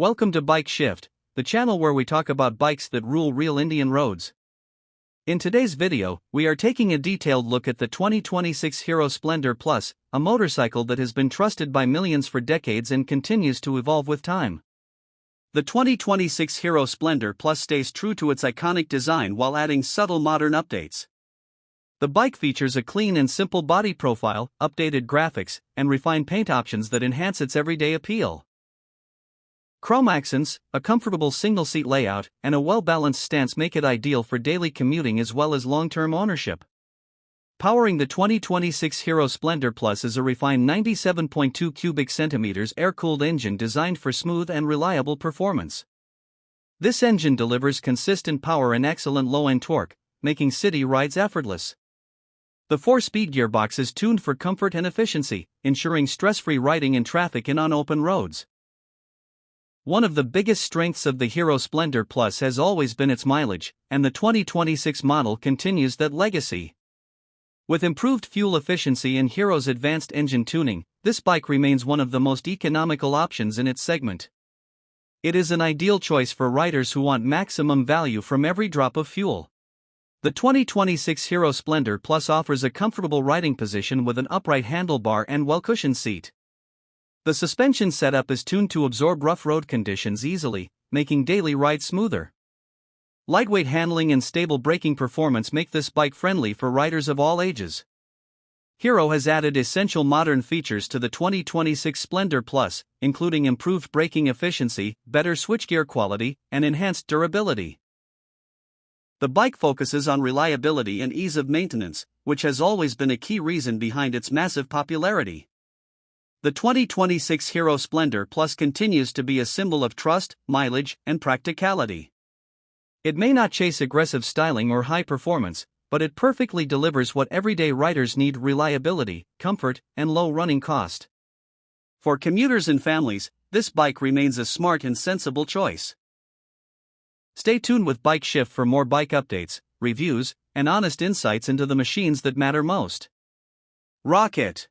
Welcome to Bike Shift, the channel where we talk about bikes that rule real Indian roads. In today's video, we are taking a detailed look at the 2026 Hero Splendor Plus, a motorcycle that has been trusted by millions for decades and continues to evolve with time. The 2026 Hero Splendor Plus stays true to its iconic design while adding subtle modern updates. The bike features a clean and simple body profile, updated graphics, and refined paint options that enhance its everyday appeal. Chrome accents, a comfortable single-seat layout, and a well-balanced stance make it ideal for daily commuting as well as long-term ownership. Powering the 2026 Hero Splendor Plus is a refined 97.2 cubic centimeters air-cooled engine designed for smooth and reliable performance. This engine delivers consistent power and excellent low-end torque, making city rides effortless. The 4-speed gearbox is tuned for comfort and efficiency, ensuring stress-free riding in traffic and on open roads. One of the biggest strengths of the Hero Splendor Plus has always been its mileage, and the 2026 model continues that legacy. With improved fuel efficiency and Hero's advanced engine tuning, this bike remains one of the most economical options in its segment. It is an ideal choice for riders who want maximum value from every drop of fuel. The 2026 Hero Splendor Plus offers a comfortable riding position with an upright handlebar and well-cushioned seat. The suspension setup is tuned to absorb rough road conditions easily, making daily rides smoother. Lightweight handling and stable braking performance make this bike friendly for riders of all ages. Hero has added essential modern features to the 2026 Splendor Plus, including improved braking efficiency, better switchgear quality, and enhanced durability. The bike focuses on reliability and ease of maintenance, which has always been a key reason behind its massive popularity. The 2026 Hero Splendor Plus continues to be a symbol of trust, mileage, and practicality. It may not chase aggressive styling or high performance, but it perfectly delivers what everyday riders need: reliability, comfort, and low running cost. For commuters and families, this bike remains a smart and sensible choice. Stay tuned with Bike Shift for more bike updates, reviews, and honest insights into the machines that matter most. Rock it!